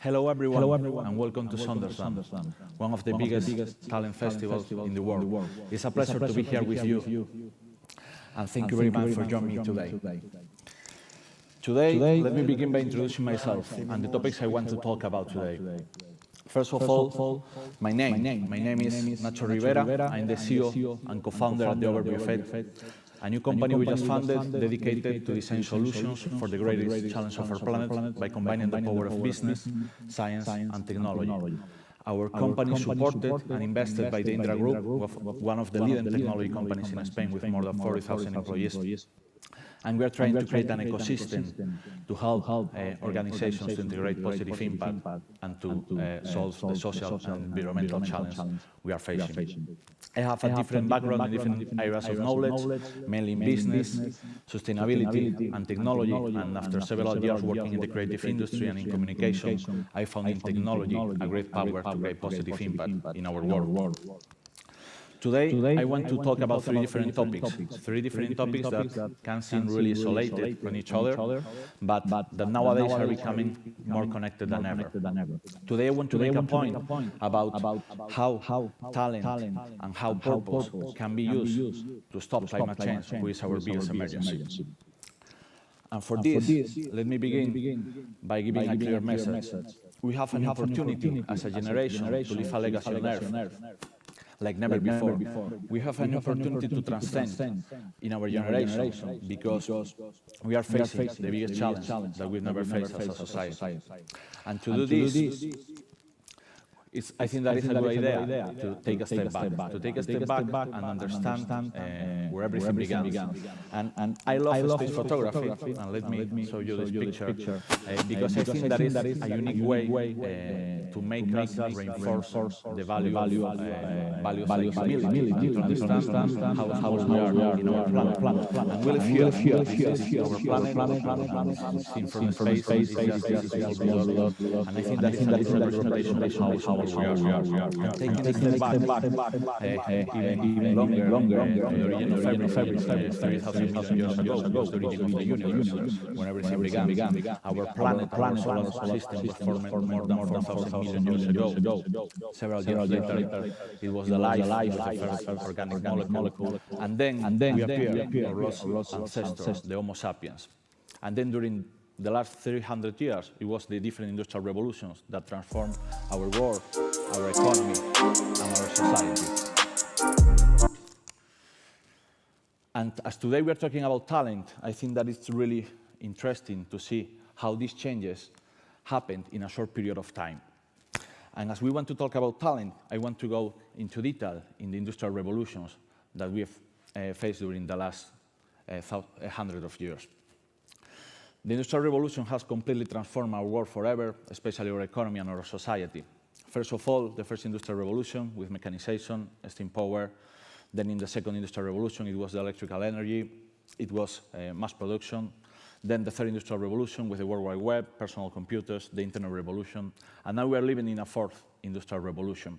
Hello everyone, and welcome to Sondersland, one of the biggest talent festivals in the world. It's a pleasure to be here with you, and thank you very much for joining me today. Today, let me begin by introducing myself and the topics I want to talk about today. First of all, my name. My name is Nacho Rivera. I'm the CEO and co-founder at the Overbuffet, a new company we just founded dedicated to design solutions for the greatest challenge of our planet by combining the power of business, science, and technology. Our company is supported and invested by the Indra Group, one of the leading technology companies in Spain with more than 40,000 employees. And we are trying to create an ecosystem to help organizations to integrate positive impact and to solve the social and environmental challenge we are facing. I have a different background in different areas of knowledge, mainly in business, sustainability, and technology. And after several years working in the creative industry and in communication, I found in technology a great power to create positive impact in our world. Today, I want to talk about three different topics that can seem really isolated from each other, but that nowadays are becoming more connected than ever. Today, I want to make a point about how talent and how purpose can be used to stop climate change, which is our biggest emergency. And for this, let me begin by giving a clear message. We have an opportunity as a generation to leave a legacy on Earth like never before. We have an opportunity to transcend in our generation because we are facing the biggest challenge that we've never faced as a society. And to do this, I think that is a good idea to take a step back, and understand where everything began. And I love space photography, and let me show you this picture, because I think that is a unique way to make us reinforce the value of values like humility, to understand how small we are in our planet. And we live here, our planet, seen from space, and I think that is a little representation of how we are. Taking a step back, even longer, the origin of everything, 30,000 million years ago, was the origin of the universe, when everything began. Our planet, our solar system, was formed more than 4,000 million years ago. Several years later, it was the life of the first organic molecule. And then we appeared, our lost ancestors, the Homo sapiens. And then during the last 300 years, it was the different industrial revolutions that transformed our world, our economy, and our society. And as today we are talking about talent, I think that it's really interesting to see how these changes happened in a short period of time. And as we want to talk about talent, I want to go into detail in the industrial revolutions that we have faced during the last 100 of years. The Industrial Revolution has completely transformed our world forever, especially our economy and our society. First of all, the first Industrial Revolution with mechanization, steam power. Then in the second Industrial Revolution, it was the electrical energy. It was mass production. Then the third Industrial Revolution with the World Wide Web, personal computers, the Internet Revolution. And now we are living in a fourth Industrial Revolution,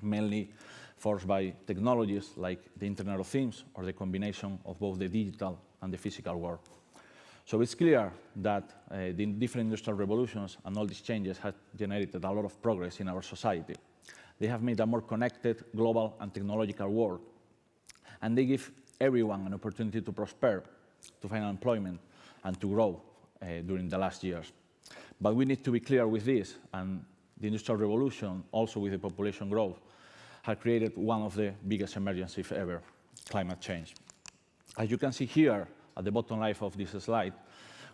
mainly forced by technologies like the Internet of Things or the combination of both the digital and the physical world. So it's clear that the different industrial revolutions and all these changes have generated a lot of progress in our society. They have made a more connected, global, and technological world. And they give everyone an opportunity to prosper, to find employment, and to grow during the last years. But we need to be clear with this, and the Industrial Revolution, also with the population growth, has created one of the biggest emergencies ever, climate change. As you can see here, at the bottom left of this slide,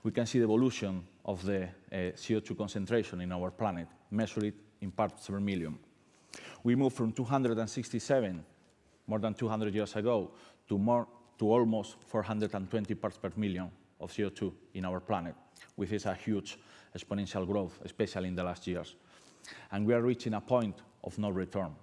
we can see the evolution of the CO2 concentration in our planet, measured in parts per million. We moved from 267, more than 200 years ago, to almost 420 parts per million of CO2 in our planet, which is a huge exponential growth, especially in the last years. And we are reaching a point of no return.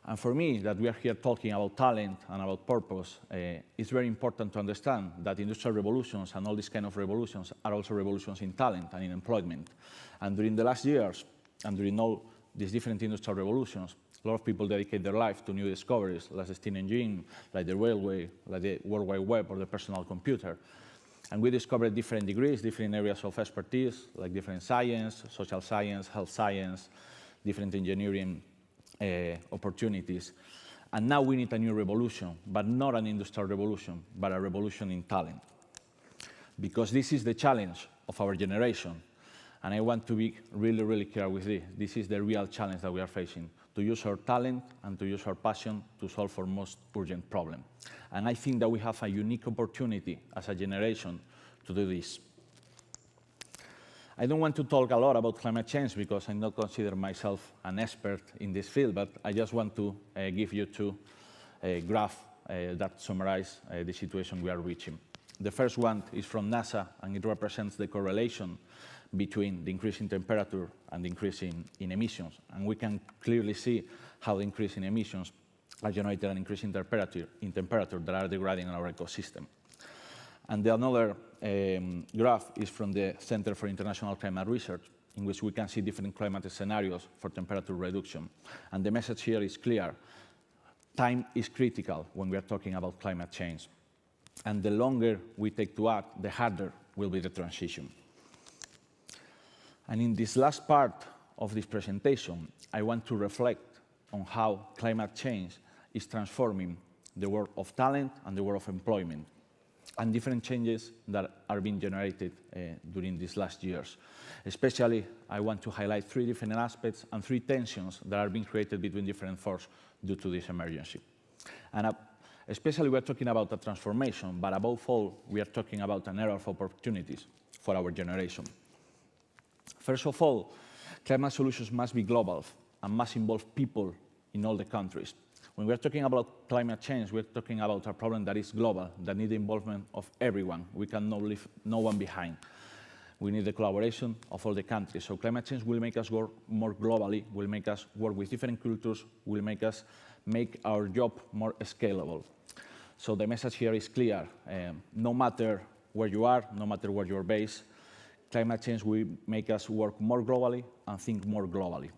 And for me, that we are here talking about talent and about purpose, it's very important to understand that industrial revolutions and all these kind of revolutions are also revolutions in talent and in employment. And during the last years, and during all these different industrial revolutions, a lot of people dedicate their life to new discoveries, like the steam engine, like the railway, like the World Wide Web, or the personal computer. And we discovered different degrees, different areas of expertise, like different science, social science, health science, different engineering opportunities. And now we need a new revolution, but not an industrial revolution, but a revolution in talent. Because this is the challenge of our generation. And I want to be really, really clear with this. This is the real challenge that we are facing, to use our talent and to use our passion to solve our most urgent problem. And I think that we have a unique opportunity as a generation to do this. I don't want to talk a lot about climate change because I don't consider myself an expert in this field, but I just want to give you two graphs that summarize the situation we are reaching. The first one is from NASA, and it represents the correlation between the increase in temperature and the increase in emissions. And we can clearly see how the increase in emissions are generating an increase in temperature that are degrading our ecosystem. And the another graph is from the Center for International Climate Research, in which we can see different climate scenarios for temperature reduction. And the message here is clear. Time is critical when we are talking about climate change. And the longer we take to act, the harder will be the transition. And in this last part of this presentation, I want to reflect on how climate change is transforming the world of talent and the world of employment, and different changes that are being generated during these last years. Especially, I want to highlight three different aspects and three tensions that are being created between different forces due to this emergency. And especially, we are talking about a transformation, but above all, we are talking about an era of opportunities for our generation. First of all, climate solutions must be global and must involve people in all the countries. When we're talking about climate change, we're talking about a problem that is global, that needs the involvement of everyone. We cannot leave no one behind. We need the collaboration of all the countries. So climate change will make us work more globally, will make us work with different cultures, will make us make our job more scalable. So the message here is clear. No matter where you are, no matter where you're based, climate change will make us work more globally and think more globally.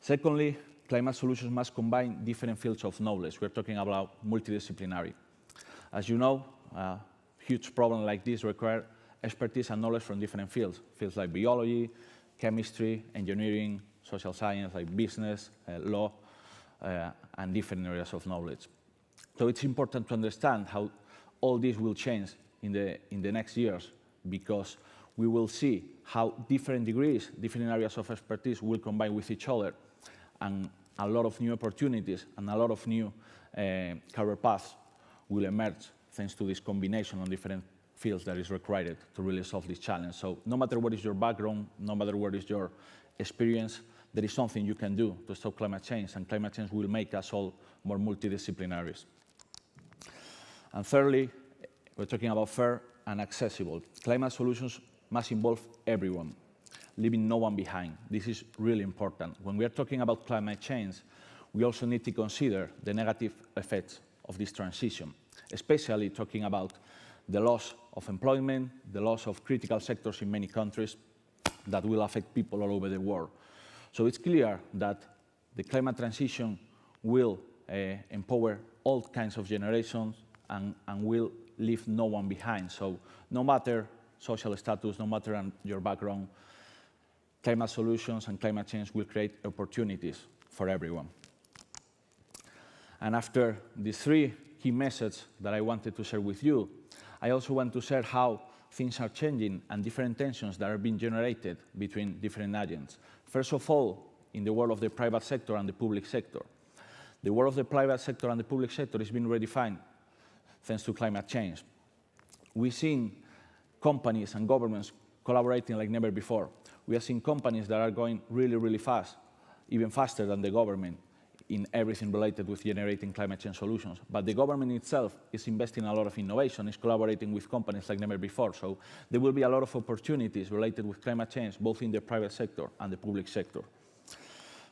Secondly, climate solutions must combine different fields of knowledge. We're talking about multidisciplinary. As you know, a huge problem like this requires expertise and knowledge from different fields. Fields like biology, chemistry, engineering, social science, like business, law, and different areas of knowledge. So it's important to understand how all this will change in the next years, because we will see how different degrees, different areas of expertise will combine with each other, and a lot of new opportunities and a lot of new career paths will emerge thanks to this combination of different fields that is required to really solve this challenge. So no matter what is your background, no matter what is your experience, there is something you can do to stop climate change, and climate change will make us all more multidisciplinaries. And thirdly, we're talking about fair and accessible. Climate solutions must involve everyone, leaving no one behind. This is really important. When we are talking about climate change, we also need to consider the negative effects of this transition, especially talking about the loss of employment, the loss of critical sectors in many countries that will affect people all over the world. So it's clear that the climate transition will empower all kinds of generations and will leave no one behind. So no matter social status, no matter your background, climate solutions and climate change will create opportunities for everyone. And after these three key messages that I wanted to share with you, I also want to share how things are changing and different tensions that are being generated between different agents. First of all, in the world of the private sector and the public sector. The world of the private sector and the public sector is being redefined thanks to climate change. We've seen companies and governments collaborating like never before. We have seen companies that are going really, really fast, even faster than the government, in everything related with generating climate change solutions. But the government itself is investing a lot of innovation, is collaborating with companies like never before. So there will be a lot of opportunities related with climate change, both in the private sector and the public sector.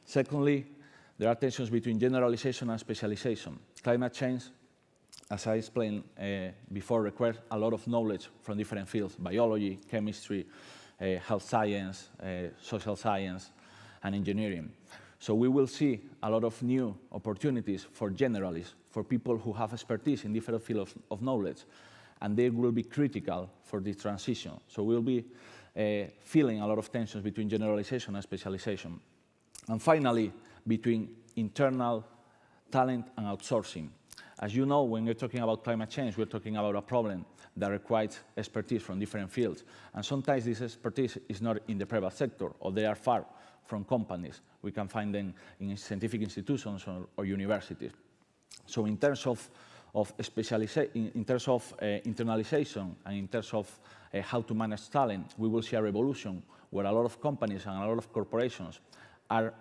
Secondly, there are tensions between generalization and specialization. Climate change, as I explained before, requires a lot of knowledge from different fields: biology, chemistry, health science, social science, and engineering. So we will see a lot of new opportunities for generalists, for people who have expertise in different fields of knowledge. and they will be critical for this transition. So we'll be feeling a lot of tensions between generalization and specialization. And finally, between internal talent and outsourcing. As you know, when we're talking about climate change, we're talking about a problem that requires expertise from different fields. And sometimes this expertise is not in the private sector, or they are far from companies. We can find them in scientific institutions or universities. So in terms of internalization and in terms of how to manage talent, we will see a revolution where a lot of companies and a lot of corporations are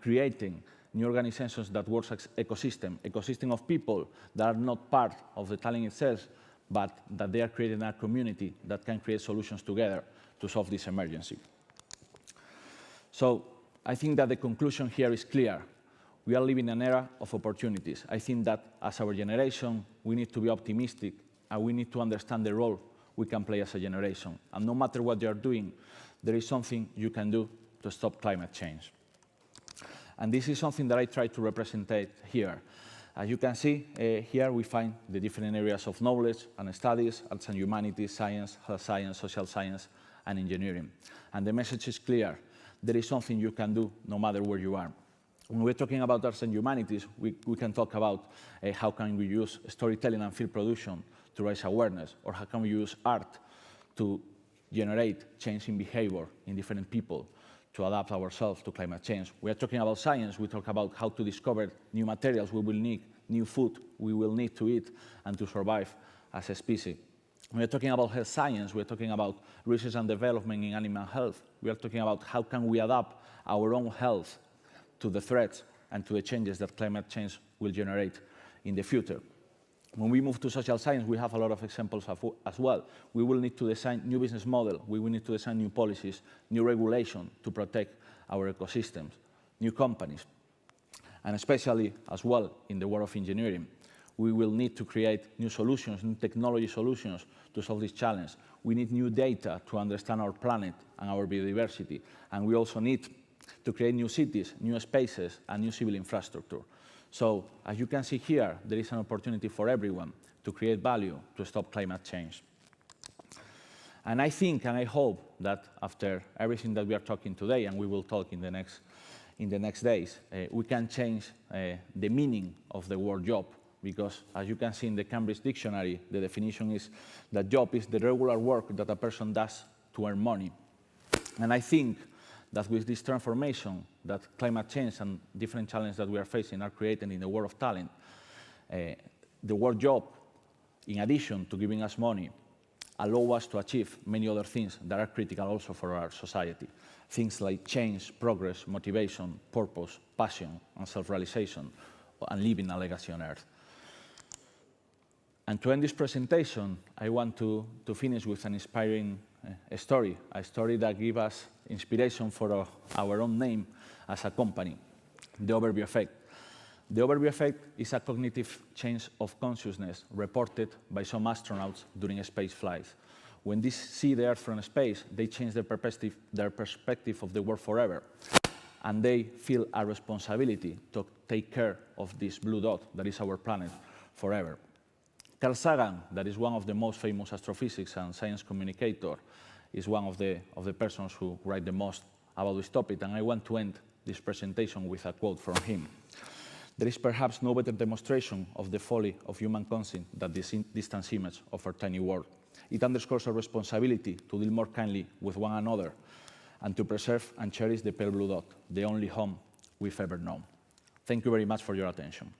creating new organizations that work as ecosystem of people that are not part of the talent itself, but that they are creating a community that can create solutions together to solve this emergency. So I think that the conclusion here is clear. We are living in an era of opportunities. I think that as our generation, we need to be optimistic and we need to understand the role we can play as a generation. And no matter what you are doing, there is something you can do to stop climate change. And this is something that I try to represent here. As you can see, here we find the different areas of knowledge and studies, arts and humanities, science, health science, social science, and engineering. And the message is clear. There is something you can do no matter where you are. When we're talking about arts and humanities, we can talk about how can we use storytelling and film production to raise awareness, or how can we use art to generate change in behavior in different people, to adapt ourselves to climate change. We are talking about science. We talk about how to discover new materials we will need, new food we will need to eat and to survive as a species. We are talking about health science. We are talking about research and development in animal health. We are talking about how can we adapt our own health to the threats and to the changes that climate change will generate in the future. When we move to social science, we have a lot of examples as well. We will need to design new business models. We will need to design new policies, new regulation to protect our ecosystems, new companies. And especially as well in the world of engineering, we will need to create new solutions, new technology solutions to solve this challenge. We need new data to understand our planet and our biodiversity. And we also need to create new cities, new spaces, and new civil infrastructure. So, as you can see here, there is an opportunity for everyone to create value to stop climate change. And I think and I hope that after everything that we are talking today, and we will talk in the next days, we can change the meaning of the word job. Because, as you can see in the Cambridge Dictionary, the definition is that job is the regular work that a person does to earn money. And I think that with this transformation that climate change and different challenges that we are facing are creating in the world of talent, the word job, in addition to giving us money, allow us to achieve many other things that are critical also for our society. Things like change, progress, motivation, purpose, passion, and self-realization, and leaving a legacy on Earth. And to end this presentation, I want to finish with an inspiring a story that gives us inspiration for our own name as a company, the overview effect. The overview effect is a cognitive change of consciousness reported by some astronauts during space flights. When they see the Earth from space, they change their perspective of the world forever. And they feel a responsibility to take care of this blue dot that is our planet forever. Carl Sagan, that is one of the most famous astrophysics and science communicator, is one of the persons who write the most about this topic, and I want to end this presentation with a quote from him. There is perhaps no better demonstration of the folly of human conscience than this distant image of our tiny world. It underscores our responsibility to deal more kindly with one another and to preserve and cherish the pale blue dot, the only home we've ever known. Thank you very much for your attention.